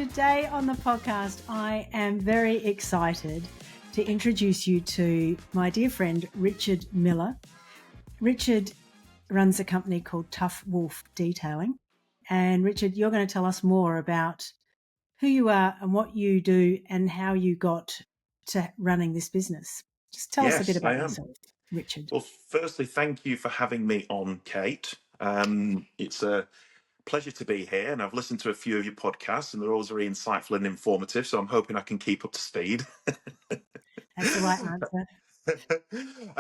today on the podcast, I am very excited to introduce you to my dear friend, Richard Miller. Richard runs a company called Tough Wolf Detailing. And Richard, you're going to tell us more about who you are and what you do and how you got to running this business. Just tell us a bit about yourself, Richard. Well, firstly, thank you for having me on, Kate. It's a pleasure to be here, and I've listened to a few of your podcasts, and they're always very insightful and informative, so I'm hoping I can keep up to speed. That's the right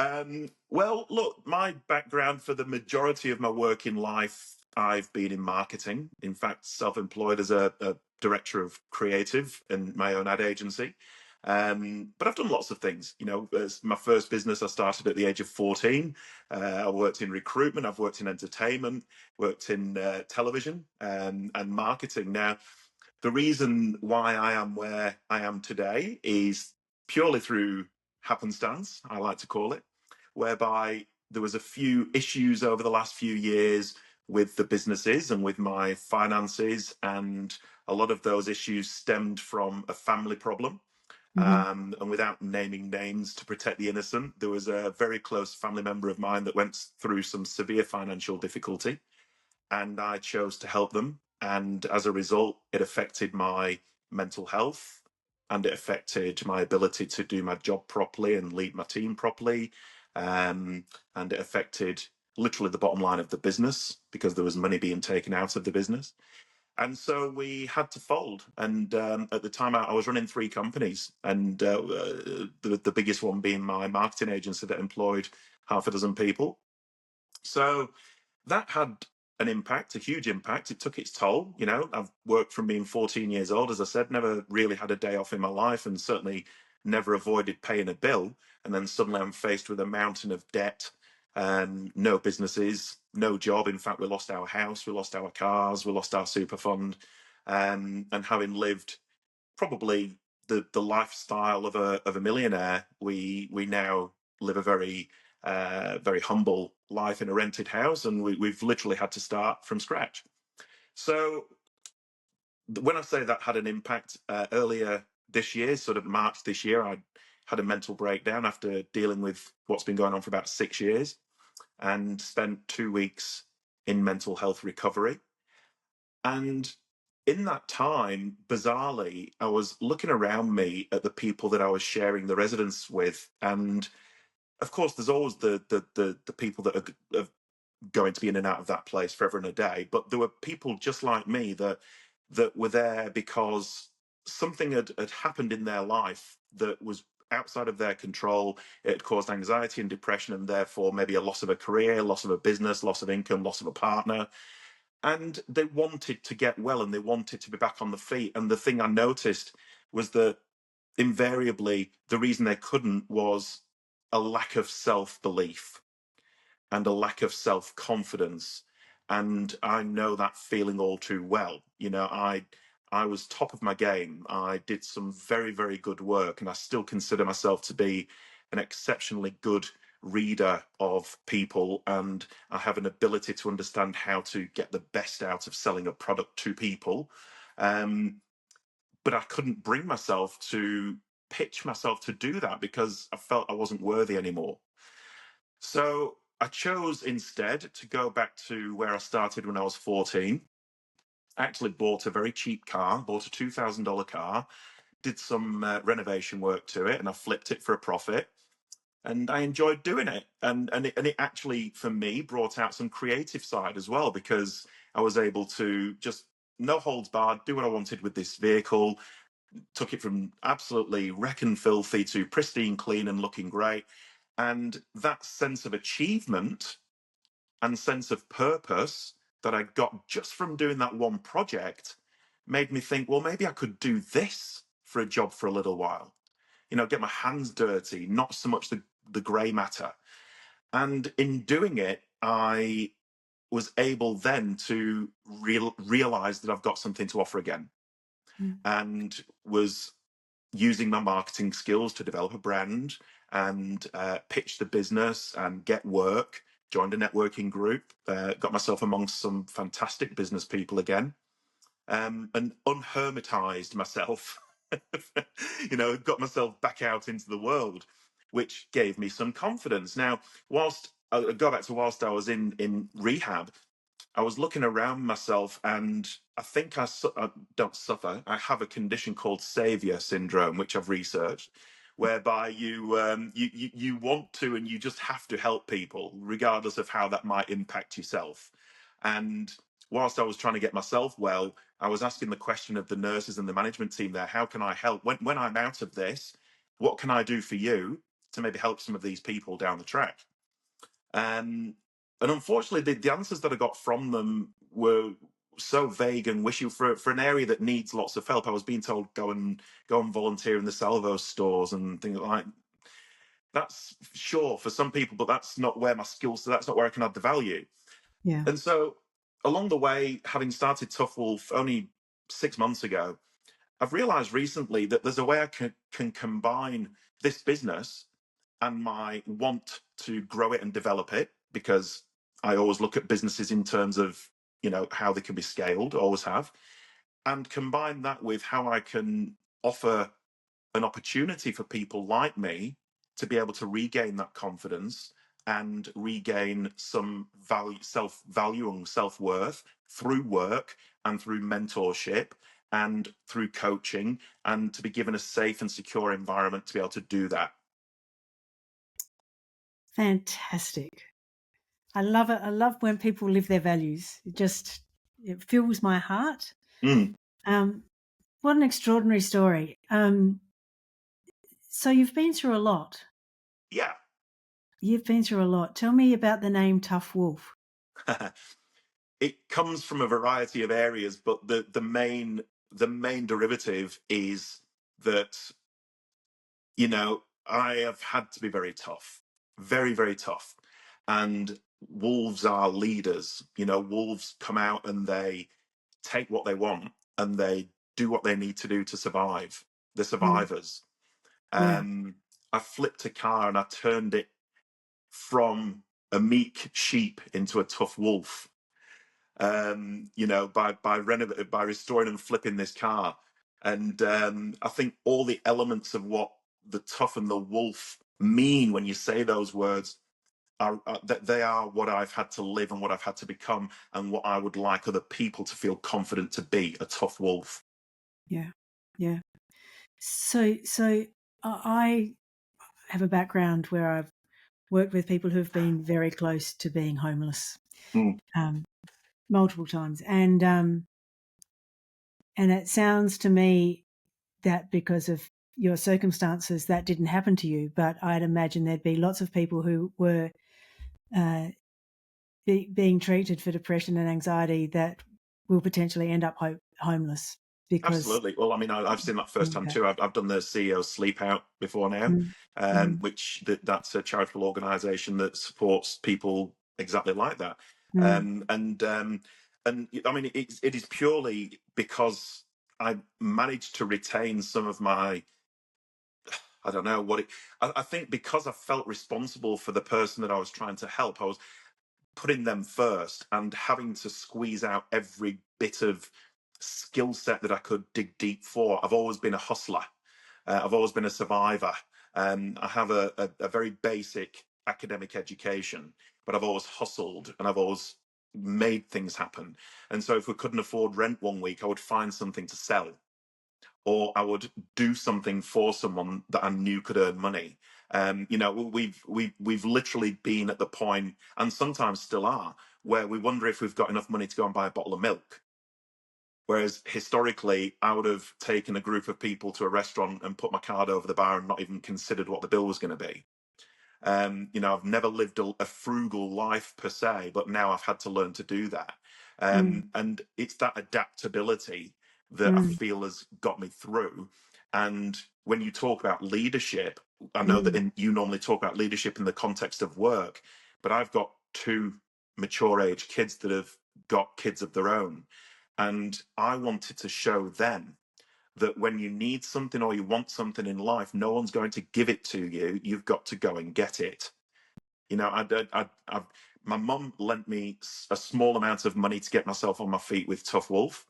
answer. Well, look, my background for the majority of my working life, I've been in marketing. In fact, self-employed as a director of creative in my own ad agency. But I've done lots of things. You know, as my first business I started at the age of 14. I worked in recruitment, I've worked in entertainment, worked in television and marketing. Now, the reason why I am where I am today is purely through happenstance, I like to call it, whereby there was a few issues over the last few years with the businesses and with my finances, and a lot of those issues stemmed from a family problem. And without naming names to protect the innocent, there was a very close family member of mine that went through some severe financial difficulty, and I chose to help them. And as a result, it affected my mental health, and it affected my ability to do my job properly and lead my team properly. And it affected literally the bottom line of the business because there was money being taken out of the business. And so we had to fold. And at the time, I was running 3 companies, and the biggest one being my marketing agency that employed half a dozen people. So that had an impact, a huge impact. It took its toll. You know, I've worked from being 14 years old, as I said, never really had a day off in my life, and certainly never avoided paying a bill. And then suddenly I'm faced with a mountain of debt, no businesses, no job. In fact, we lost our house, we lost our cars, we lost our super fund. And having lived probably the lifestyle of a millionaire, we now live a very humble life in a rented house, and we've literally had to start from scratch. So when I say that had an impact, earlier this year, sort of March this year, I had a mental breakdown after dealing with what's been going on for about 6 years, and spent 2 weeks in mental health recovery. And in that time, bizarrely, I was looking around me at the people that I was sharing the residence with, and of course, there's always the people that are going to be in and out of that place forever and a day. But there were people just like me that were there because something had happened in their life that was outside of their control. It had caused anxiety and depression, and therefore maybe a loss of a career, loss of a business, loss of income, loss of a partner. And they wanted to get well, and they wanted to be back on the feet. And the thing I noticed was that invariably the reason they couldn't was a lack of self-belief and a lack of self-confidence. And I know that feeling all too well. You know, I was top of my game. I did some very, very good work, and I still consider myself to be an exceptionally good reader of people, and I have an ability to understand how to get the best out of selling a product to people. But I couldn't bring myself to pitch myself to do that because I felt I wasn't worthy anymore. So I chose instead to go back to where I started when I was 14. I actually bought a very cheap car, bought a $2,000 car, did some renovation work to it, and I flipped it for a profit. And I enjoyed doing it. And it actually, for me, brought out some creative side as well, because I was able to just no holds barred, do what I wanted with this vehicle. Took it from absolutely wreck and filthy to pristine, clean, and looking great. And that sense of achievement and sense of purpose that I got just from doing that one project made me think, well, maybe I could do this for a job for a little while. You know, get my hands dirty, not so much the grey matter. And in doing it, I was able then to realize that I've got something to offer again. And was using my marketing skills to develop a brand and pitch the business and get work. Joined a networking group, got myself amongst some fantastic business people again. and unhermitized myself, got myself back out into the world, which gave me some confidence. Now, whilst whilst I was in rehab, I was looking around myself, and I think I don't suffer. I have a condition called savior syndrome, which I've researched, whereby you want to and you just have to help people, regardless of how that might impact yourself. And whilst I was trying to get myself well, I was asking the question of the nurses and the management team there: how can I help when I'm out of this? What can I do for you to maybe help some of these people down the track? Um, and unfortunately, the answers that I got from them were so vague and wishy for an area that needs lots of help. I was being told go and volunteer in the salvo stores and things like. That's sure for some people, but that's not where my skills. So that's not where I can add the value. Yeah. And so along the way, having started Tough Wolf only 6 months ago, I've realised recently that there's a way I can combine this business and my want to grow it and develop it, because I always look at businesses in terms of how they can be scaled, always have, and combine that with how I can offer an opportunity for people like me to be able to regain that confidence and regain some value, self-value and self-worth through work and through mentorship and through coaching, and to be given a safe and secure environment to be able to do that. Fantastic. I love it. I love when people live their values. It fills my heart. Mm. What an extraordinary story. So you've been through a lot. Yeah. You've been through a lot. Tell me about the name Tough Wolf. It comes from a variety of areas, but the main derivative is that I have had to be very tough, very, very tough. And wolves are leaders. Wolves come out and they take what they want and they do what they need to do to survive. They're Yeah. survivors. Yeah. I flipped a car and I turned it from a meek sheep into a tough wolf. By restoring and flipping this car. And I think all the elements of what the tough and the wolf mean when you say those words are that they are what I've had to live and what I've had to become, and what I would like other people to feel confident to be: a tough wolf. Yeah. Yeah. So I have a background where I've worked with people who've been very close to being homeless, Mm. multiple times, and it sounds to me that because of your circumstances that didn't happen to you, but I'd imagine there'd be lots of people who were uh, being treated for depression and anxiety that will potentially end up homeless because Absolutely. Well, I mean, I've seen that firsthand yeah. too. I've done the CEO Sleep Out before now, Mm, which that's a charitable organisation that supports people exactly like that. mm, And I mean, it is purely because I managed to retain some of my, I don't know what it. I think because I felt responsible for the person that I was trying to help, I was putting them first and having to squeeze out every bit of skill set that I could dig deep for. I've always been a hustler. I've always been a survivor. I have a very basic academic education, but I've always hustled and I've always made things happen. And so if we couldn't afford rent one week, I would find something to sell, or I would do something for someone that I knew could earn money. We've literally been at the point, and sometimes still are, where we wonder if we've got enough money to go and buy a bottle of milk. Whereas historically, I would have taken a group of people to a restaurant and put my card over the bar and not even considered what the bill was going to be. I've never lived a frugal life per se, but now I've had to learn to do that. mm, And it's that adaptability that I mm, feel has got me through. And when you talk about leadership, I know that mm, you normally talk about leadership in the context of work, but I've got two mature age kids that have got kids of their own. And I wanted to show them that when you need something or you want something in life, no one's going to give it to you. You've got to go and get it. My mum lent me a small amount of money to get myself on my feet with Tough Wolf,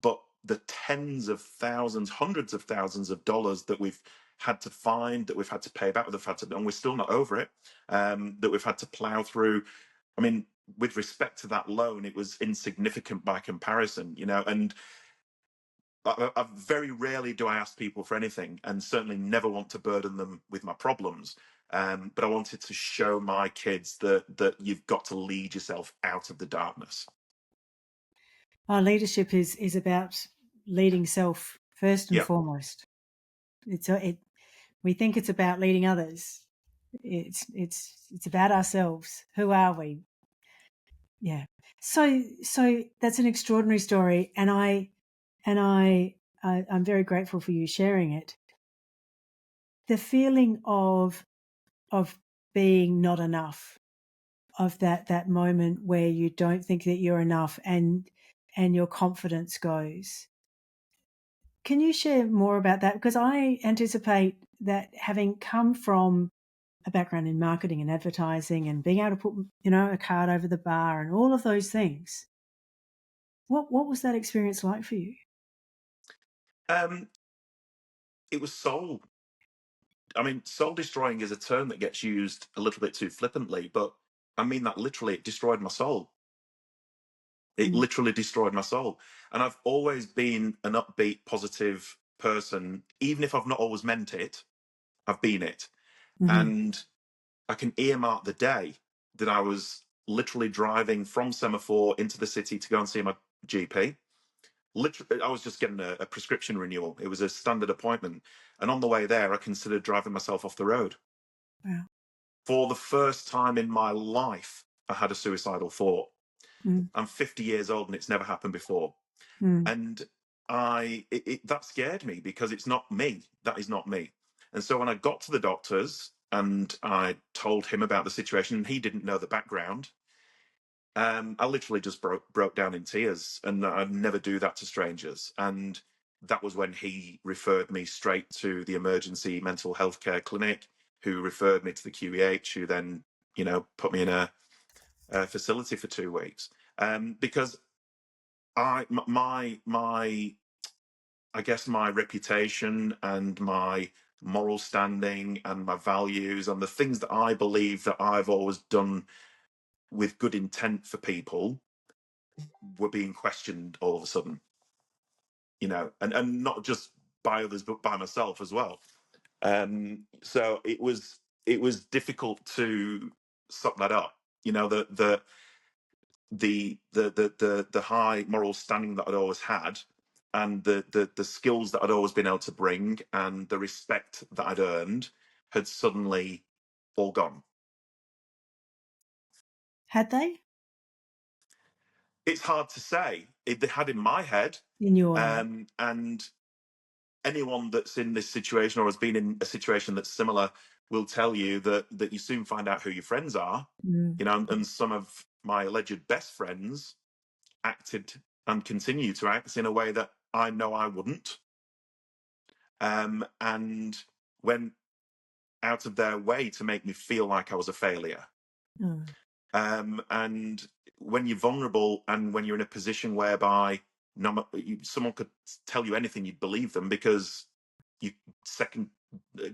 but the tens of thousands, hundreds of thousands of dollars that we've had to find, that we've had to pay back, and we're still not over it, that we've had to plow through. I mean, with respect to that loan, it was insignificant by comparison, and I very rarely do I ask people for anything, and certainly never want to burden them with my problems. But I wanted to show my kids that you've got to lead yourself out of the darkness. Our leadership is about leading self first and Yeah. foremost. We think it's about leading others. It's about ourselves. Who are we? Yeah. So that's an extraordinary story, and I'm very grateful for you sharing it. The feeling of being not enough, of that moment where you don't think that you're enough, and your confidence goes. Can you share more about that? Because I anticipate that, having come from a background in marketing and advertising and being able to put, a card over the bar and all of those things, what was that experience like for you? It was soul. I mean, soul destroying is a term that gets used a little bit too flippantly, but I mean that literally. It destroyed my soul. It Mm. literally destroyed my soul. And I've always been an upbeat, positive person. Even if I've not always meant it, I've been it. Mm-hmm. And I can earmark the day that I was literally driving from Semaphore into the city to go and see my GP. Literally, I was just getting a prescription renewal. It was a standard appointment. And on the way there, I considered driving myself off the road. Wow. For the first time in my life, I had a suicidal thought. Mm. I'm 50 years old and it's never happened before. Mm. And that scared me, because it's not me. That is not me. And so when I got to the doctors and I told him about the situation, and he didn't know the background, I literally just broke down in tears, and I'd never do that to strangers. And that was when he referred me straight to the emergency mental health care clinic, who referred me to the QEH, who then, put me in a facility for 2 weeks. Because I guess my reputation and my moral standing and my values and the things that I believe that I've always done with good intent for people were being questioned all of a sudden, and not just by others, but by myself as well. So it was difficult to suck that up. The high moral standing that I'd always had, and the skills that I'd always been able to bring, and the respect that I'd earned, had suddenly all gone. Had they? It's hard to say. They had in my head, In your head? and anyone that's in this situation or has been in a situation that's similar will tell you that you soon find out who your friends are. Mm. And some of my alleged best friends acted and continue to act in a way that I know I wouldn't, and went out of their way to make me feel like I was a failure. Mm. And when you're vulnerable, and when you're in a position whereby someone could tell you anything, you'd believe them, because you second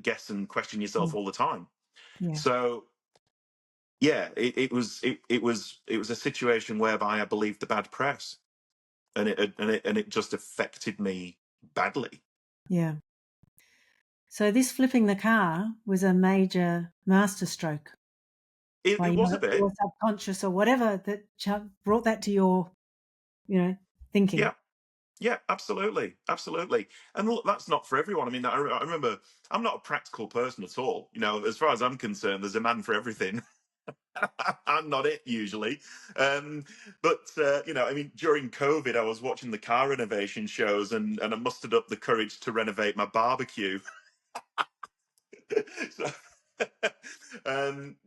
guess and question yourself Mm. all the time. Yeah. So yeah, it was a situation whereby I believed the bad press, and it just affected me badly. Yeah. So this flipping the car was a major masterstroke by It was a bit. your subconscious or whatever that brought that to your, thinking. Yeah, absolutely. And look, that's not for everyone. I mean, I remember, I'm not a practical person at all. As far as I'm concerned, there's a man for everything. I'm not it usually. But I mean, during COVID, I was watching the car renovation shows, and I mustered up the courage to renovate my barbecue.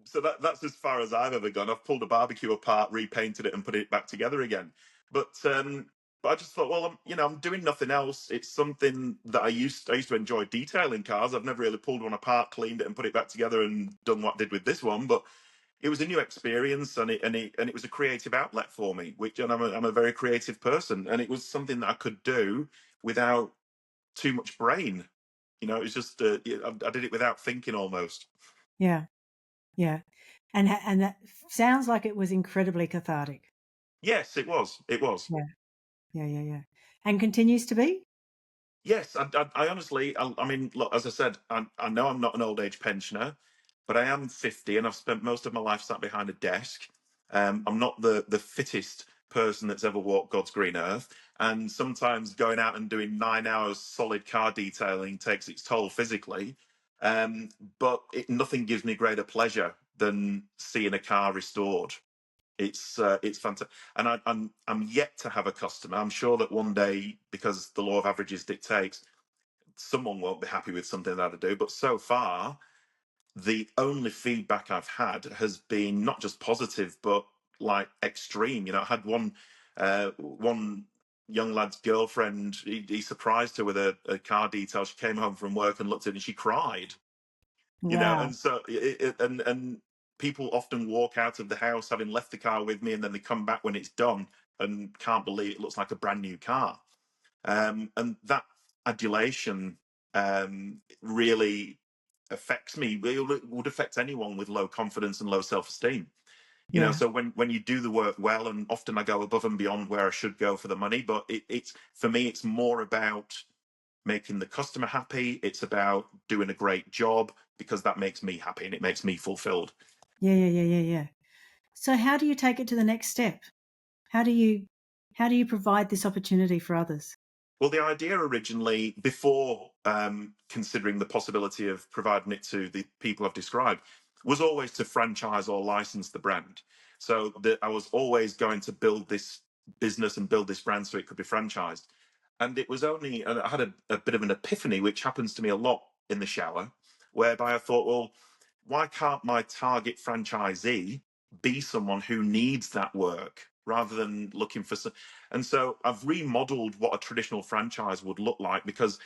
so that's as far as I've ever gone. I've pulled a barbecue apart, repainted it, and put it back together again. But I just thought, well, I'm doing nothing else. It's something that I used to enjoy detailing cars. I've never really pulled one apart, cleaned it, and put it back together and done what I did with this one. But it was a new experience, and it was a creative outlet for me. And I'm a very creative person, and it was something that I could do without too much brain. It was just I did it without thinking almost. Yeah. Yeah. And that sounds like it was incredibly cathartic. Yes, it was. It was. Yeah. Yeah. Yeah. Yeah. And continues to be. Yes, I honestly, I mean, look, as I said, I know I'm not an old age pensioner, but I am 50, and I've spent most of my life sat behind a desk. I'm not the fittest person that's ever walked God's green earth, and sometimes going out and doing 9 hours solid car detailing takes its toll physically. Um, but nothing gives me greater pleasure than seeing a car restored. It's fantastic, and I'm yet to have a customer. I'm sure that one day, because the law of averages dictates, someone won't be happy with something that I do. But so far, the only feedback I've had has been not just positive, but like extreme. I had one young lad's girlfriend. He surprised her with a car detail. She came home from work and looked at it, and she cried. Wow. And so and people often walk out of the house having left the car with me, and then they come back when it's done and can't believe it looks like a brand new car. And that adulation really affects me. It would affect anyone with low confidence and low self-esteem. Yeah. So when you do the work well, and often I go above and beyond where I should go for the money, but it's for me, it's more about making the customer happy. It's about doing a great job, because that makes me happy and it makes me fulfilled. Yeah. Yeah. Yeah. Yeah. Yeah. So how do you take it to the next step? How do you provide this opportunity for others? Well, the idea originally, before considering the possibility of providing it to the people I've described, was always to franchise or license the brand. So that I was always going to build this business and build this brand so it could be franchised. And it was only, and I had a bit of an epiphany, which happens to me a lot in the shower, whereby I thought, well, why can't my target franchisee be someone who needs that work rather than looking for some? And so I've remodeled what a traditional franchise would look like, because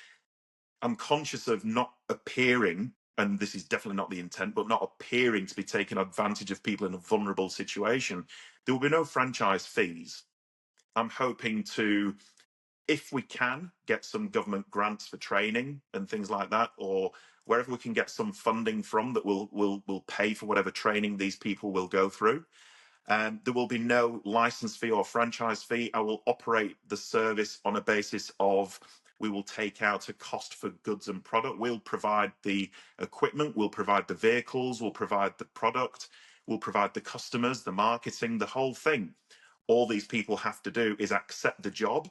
I'm conscious of not appearing, and this is definitely not the intent, but not appearing to be taking advantage of people in a vulnerable situation. There will be no franchise fees. I'm hoping to, if we can, get some government grants for training and things like that, or wherever we can get some funding from that will pay for whatever training these people will go through. There will be no license fee or franchise fee. I will operate the service on a basis of, we will take out a cost for goods and product. We'll provide the equipment, we'll provide the vehicles, we'll provide the product, we'll provide the customers, the marketing, the whole thing. All these people have to do is accept the job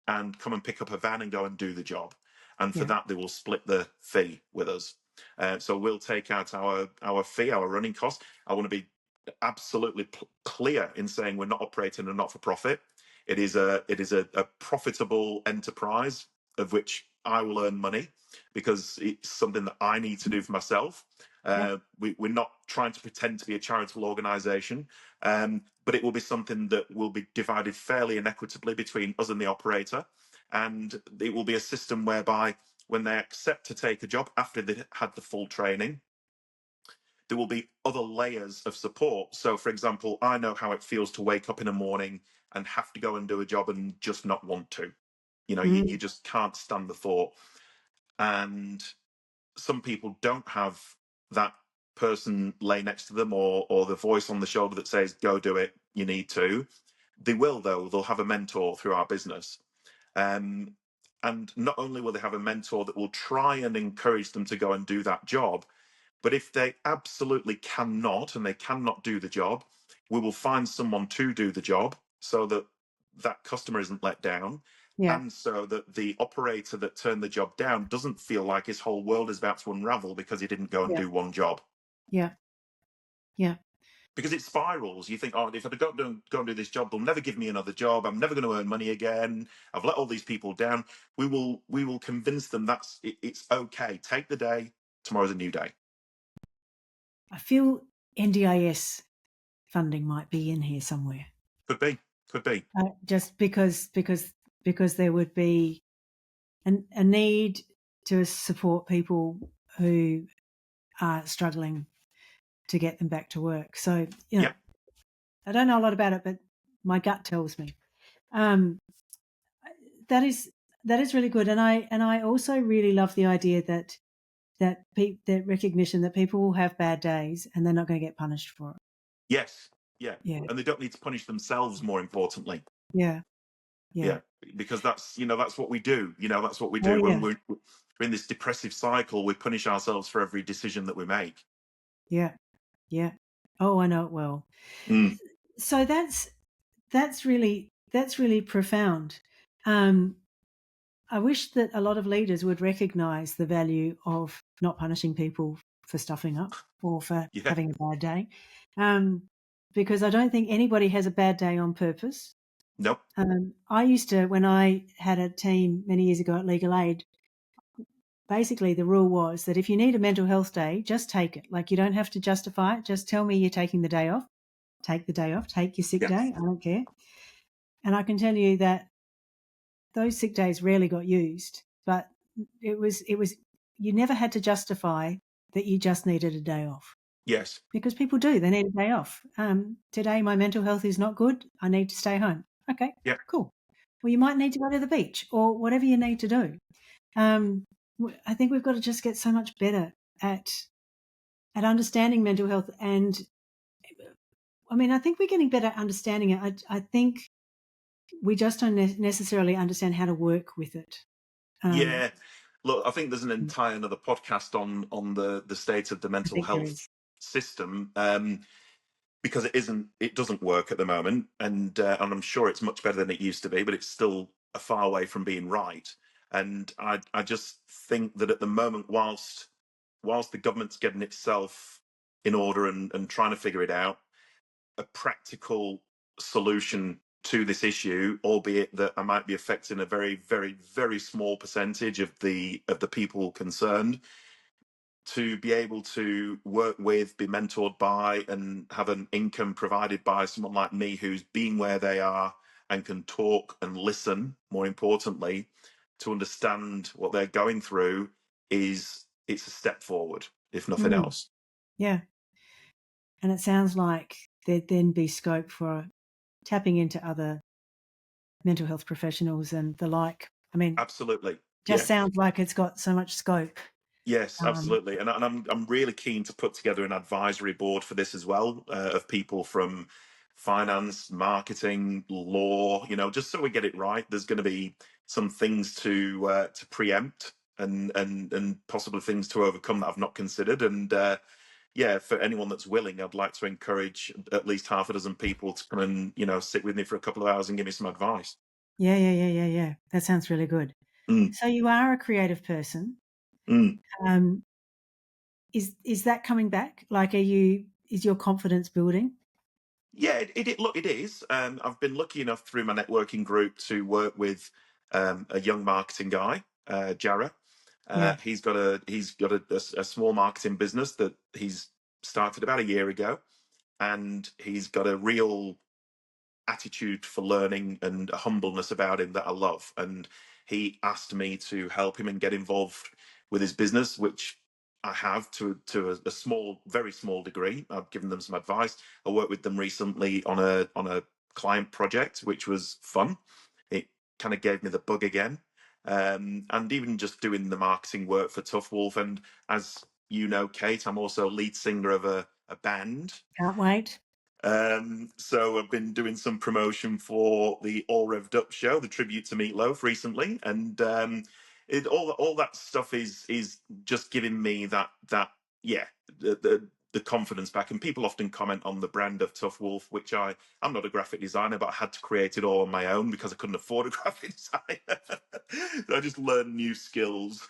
and come and pick up a van and go and do the job. And for Yeah. that, they will split the fee with us. So we'll take out our fee, our running cost. I want to be absolutely clear in saying we're not operating a not-for-profit. It is a profitable enterprise of which I will earn money, because it's something that I need to do for myself. Yeah. We're not trying to pretend to be a charitable organisation, but it will be something that will be divided fairly and equitably between us and the operator. And it will be a system whereby, when they accept to take a job after they had the full training, there will be other layers of support. So, for example, I know how it feels to wake up in the morning and have to go and do a job and just not want to. You Mhm. just can't stand the thought. And some people don't have that person lay next to them, or the voice on the shoulder that says, go do it, you need to. They will, though. They'll have a mentor through our business. Um, and not only will they have a mentor that will try and encourage them to go and do that job, but if they absolutely cannot, and they cannot do the job, we will find someone to do the job, so that that customer isn't let down, Yeah. and so that the operator that turned the job down doesn't feel like his whole world is about to unravel because he didn't go and Yeah. do one job. Yeah. Yeah. Because it spirals. You think, oh, if I don't go and do this job, they'll never give me another job. I'm never going to earn money again. I've let all these people down. We will convince them it's okay. Take the day. Tomorrow's a new day. I feel NDIS funding might be in here somewhere. Could be. Could be. Just because there would be a need to support people who are struggling to get them back to work. So, Yeah. I don't know a lot about it, but my gut tells me. Um, that is really good, and I also really love the idea that recognition that people will have bad days and they're not going to get punished for it. Yes. Yeah. Yeah. And they don't need to punish themselves, more importantly. Yeah. Yeah. Because that's what we do. That's what we do Oh, when yeah. we're in this depressive cycle. We punish ourselves for every decision that we make. Yeah. Yeah. Oh, I know it well. Mm. So that's really profound. I wish that a lot of leaders would recognize the value of not punishing people for stuffing up or for Yeah. having a bad day, because I don't think anybody has a bad day on purpose. Nope. I used to, when I had a team many years ago at Legal Aid, basically the rule was that if you need a mental health day, just take it. Like, you don't have to justify it. Just tell me you're taking the day off. Take the day off. Take your sick Yeah. day. I don't care. And I can tell you that those sick days rarely got used, but it was you never had to justify that you just needed a day off, Yes. because people do. They need a day off. Today my mental health is not good. I need to stay home. Okay, Yeah. cool. Well, you might need to go to the beach or whatever you need to do. I think we've got to just get so much better at understanding mental health, and I mean, I think we're getting better at understanding it. I think we just don't necessarily understand how to work with it. Yeah. Look, I think there's an Mm. entire another podcast on the state of the I mental think there health is. system, because it doesn't work at the moment, and I'm sure it's much better than it used to be, but it's still a far way from being right. And I just think that at the moment, whilst the government's getting itself in order and trying to figure it out, a practical solution to this issue, albeit that I might be affecting a very, very, very small percentage of the people concerned, to be able to work with, be mentored by, and have an income provided by someone like me who's been where they are and can talk and listen, more importantly, to understand what they're going through, it's a step forward, if nothing Mm, else. yeah. And it sounds like there'd then be scope for tapping into other mental health professionals and the like. I mean, Absolutely. just Yeah. sounds like it's got so much scope. Yes, Um, absolutely, and I'm really keen to put together an advisory board for this as well, of people from finance, marketing, law. Just so we get it right. There's going to be some things to preempt and possibly things to overcome that I've not considered. And yeah, for anyone that's willing, I'd like to encourage at least half a dozen people to come and sit with me for a couple of hours and give me some advice. yeah. That sounds really good. Mm, So you are a creative person. mm. Um, is that coming back? Like, is your confidence building? Yeah, look, it is. I've been lucky enough through my networking group to work with a young marketing guy, Jarrah. Yeah. He's got a small marketing business that he's started about a year ago, and he's got a real attitude for learning and a humbleness about him that I love. And he asked me to help him and get involved with his business, which I have to a small, very small degree. I've given them some advice. I worked with them recently on a client project, which was fun. It kind of gave me the bug again, and even just doing the marketing work for Tough Wolf. And as you know, Kate, I'm also lead singer of a band. Can't wait. So I've been doing some promotion for the All Revved Up show, the tribute to Meatloaf recently, and all that stuff is just giving me that yeah, the confidence back. And people often comment on the brand of Tough Wolf, which I'm not a graphic designer, but I had to create it all on my own because I couldn't afford a graphic designer. So I just learned new skills.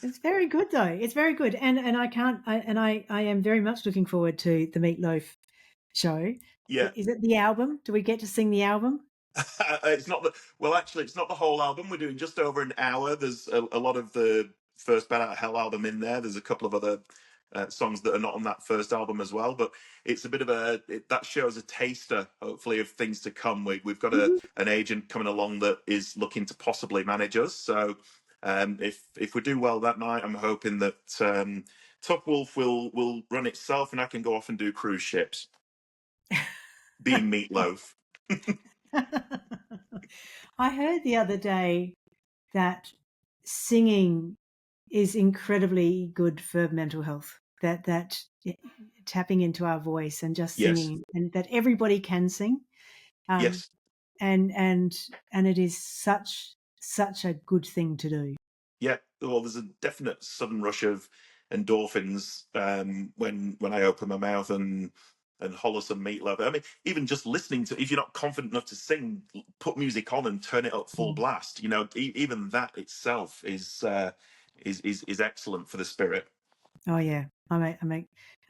It's very good though. It's very good, and I am very much looking forward to the Meatloaf show. Yeah. Is it the album? Do we get to sing the album? It's not actually, it's not the whole album. We're doing just over an hour. There's a lot of the first Bat Out of Hell album in there. There's a couple of other songs that are not on that first album as well. But it's a bit of that shows a taster, hopefully, of things to come. We've got Mhm. an agent coming along that is looking to possibly manage us. So if we do well that night, I'm hoping that Top Wolf will run itself, and I can go off and do cruise ships. Being Meatloaf. I heard the other day that singing is incredibly good for mental health. That tapping into our voice and just Yes, singing, and that everybody can sing, um, yes. and it is such a good thing to do. Yeah, well, there's a definite sudden rush of endorphins when I open my mouth and holler some Meatloaf. I mean, even just listening to, if you're not confident enough to sing, put music on and turn it up full Mm. blast. Even that itself is excellent for the spirit. Oh yeah, I'm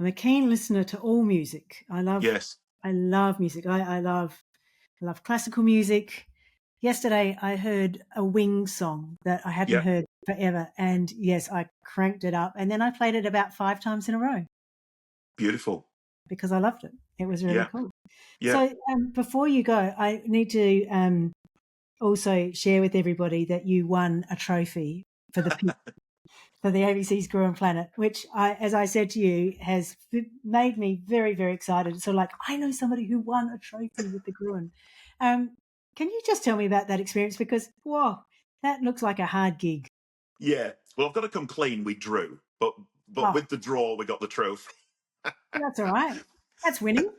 a keen listener to all music. Yes, I love music. I love classical music. Yesterday, I heard a Wings song that I hadn't yeah, heard forever. And yes, I cranked it up. And then I played it about 5 times in a row beautiful. because I loved it. It was really Yeah, cool. yeah, So before you go, I need to also share with everybody that you won a trophy for for the ABC's Gruen Planet, which as I said to you, has made me very, very excited. It's sort of like, I know somebody who won a trophy with the Gruen. Um, can you just tell me about that experience? Because, whoa, that looks like a hard gig. yeah. Well, I've got to come clean. We drew, but Oh, with the draw, we got the trophy. that's all right. That's winning.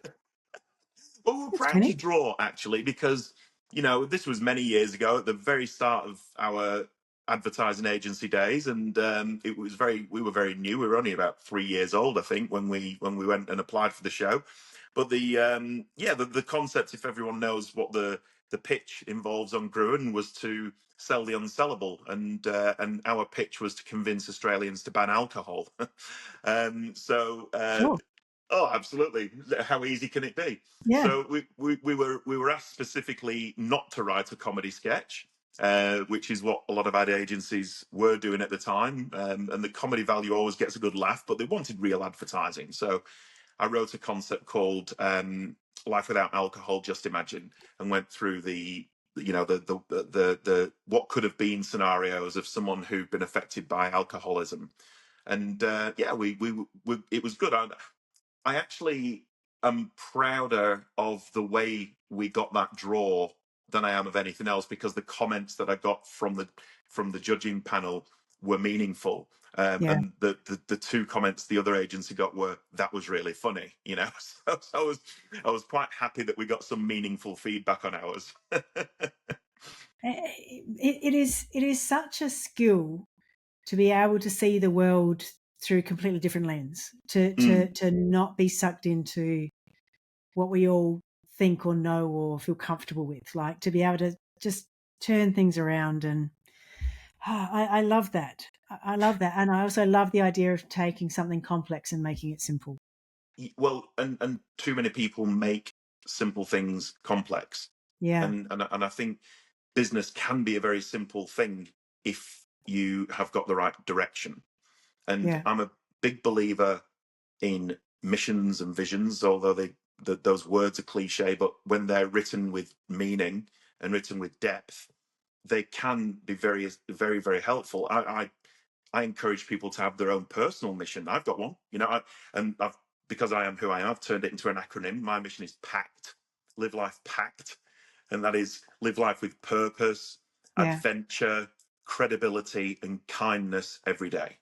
Well, we were That's proud to winning. draw actually because this was many years ago at the very start of our advertising agency days, and we were very new. We were only about 3 years old, I think, when we went and applied for the show. But the concept, if everyone knows what the pitch involves on Gruen, was to sell the unsellable, and our pitch was to convince Australians to ban alcohol. um, so uh, Sure. Oh, absolutely. How easy can it be? Yeah. So we were asked specifically not to write a comedy sketch, which is what a lot of ad agencies were doing at the time. And the comedy value always gets a good laugh, but they wanted real advertising. So I wrote a concept called "Life Without Alcohol." Just imagine, and went through the what could have been scenarios of someone who'd been affected by alcoholism. And yeah, we it was good. I actually am prouder of the way we got that draw than I am of anything else, because the comments that I got from the judging panel were meaningful. Yeah. And the two comments the other agency got were, "That was really funny," So I was quite happy that we got some meaningful feedback on ours. It is such a skill to be able to see the world through a completely different lens, Mm. to not be sucked into what we all think or know or feel comfortable with, like to be able to just turn things around. And I love that. I love that. And I also love the idea of taking something complex and making it simple. Well, and too many people make simple things complex, Yeah. and I think business can be a very simple thing if you have got the right direction. And Yeah. I'm a big believer in missions and visions, although those words are cliche, but when they're written with meaning and written with depth, they can be very, very, very helpful. I encourage people to have their own personal mission. I've got one, and because I am who I am, I've turned it into an acronym. My mission is PACT, live life packed, and that is live life with purpose, Yeah. adventure, credibility, and kindness every day.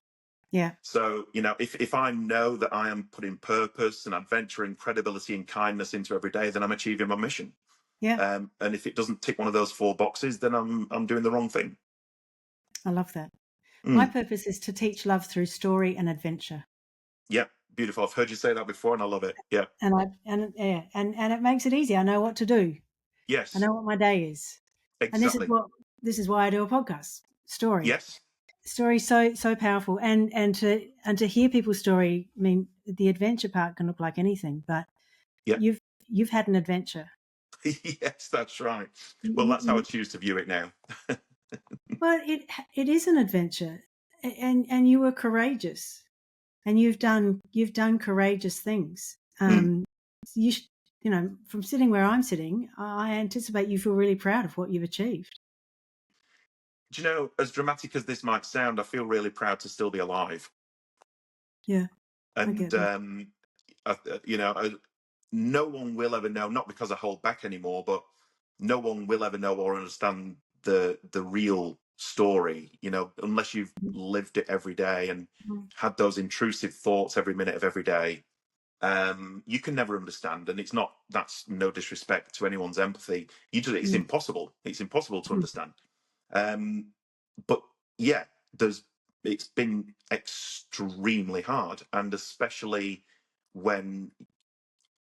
Yeah. So, if I know that I am putting purpose and adventure and credibility and kindness into every day, then I'm achieving my mission. Yeah. And if it doesn't tick one of those four boxes, then I'm doing the wrong thing. I love that. My Mm. purpose is to teach love through story and adventure. Yeah, beautiful. I've heard you say that before, and I love it. Yeah. And it makes it easy. I know what to do. I Yes. know what my day is. And Exactly. this is why I do a podcast. Story. Yes. Story so powerful. And to hear people's story, I mean, the adventure part can look like anything, but Yeah. you've had an adventure. Yes, that's right. Well, You, that's how I you, choose to view it now. well, it is an adventure, and you were courageous, and you've done courageous things. Mm. You sh- from sitting where I'm sitting, I anticipate you feel really proud of what you've achieved. Do you know, as dramatic as this might sound, I feel really proud to still be alive. Yeah. I And get that. you know, no one will ever know, not because I hold back anymore, but no one will ever know or understand the real story, you know, unless you've lived it every day and Mm. had those intrusive thoughts every minute of every day. You can never understand, and that's no disrespect to anyone's empathy. It's Mm. impossible. It's impossible to Mm. understand. Um, but yeah, it's been extremely hard, and especially when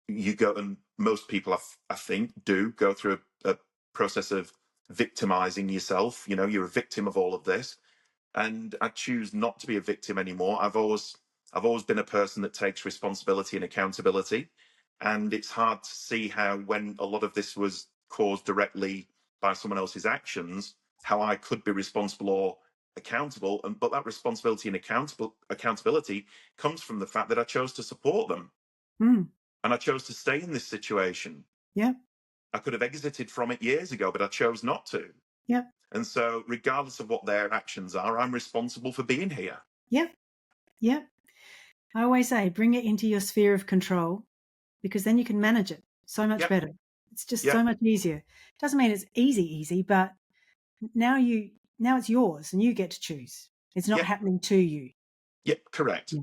you go, and most people I think do go through a process of victimizing yourself. You know, you're a victim of all of this, and I choose not to be a victim anymore. I've always been a person that takes responsibility and accountability, and it's hard to see how, when a lot of this was caused directly by someone else's actions, how I could be responsible or accountable. And but that responsibility and accountability comes from the fact that I chose to support them, Mm. and I chose to stay in this situation. Yeah. I could have exited from it years ago, but I chose not to. Yeah. And so, regardless of what their actions are, I'm responsible for being here. Yeah. Yeah. I always say bring it into your sphere of control, because then you can manage it so much Yep. better. It's just Yep. so much easier. Doesn't mean it's easy, but now it's yours and you get to choose. It's not Yep. happening to you. Yep. Correct. Yeah.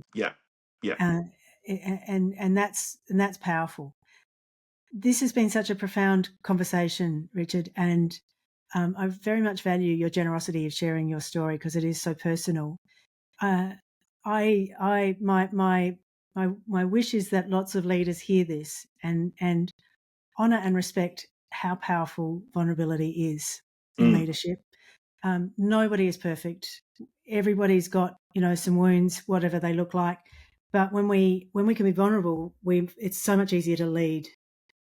Yeah. Yeah. Uh, and that's powerful. This has been such a profound conversation, Richard, and I very much value your generosity of sharing your story because it is so personal. Uh, my wish is that lots of leaders hear this and honor and respect how powerful vulnerability is in Mm. leadership. Nobody is perfect. Everybody's got, some wounds, whatever they look like. But when we can be vulnerable, it's so much easier to lead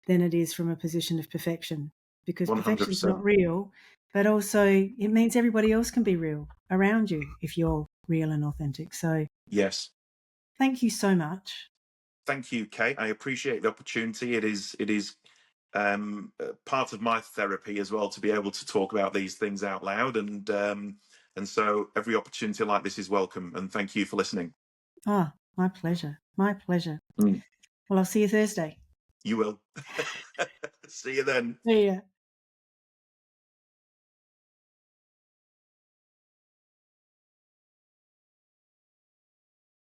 than it is from a position of perfection, because perfection is not 100%. real, but also it means everybody else can be real around you if you're real and authentic. So Yes. thank you so much. Thank you, Kate. I appreciate the opportunity. It is part of my therapy as well to be able to talk about these things out loud, and so every opportunity like this is welcome. And thank you for listening. Ah, my pleasure. My pleasure. Mm. Well, I'll see you Thursday. You will. See you then. See ya.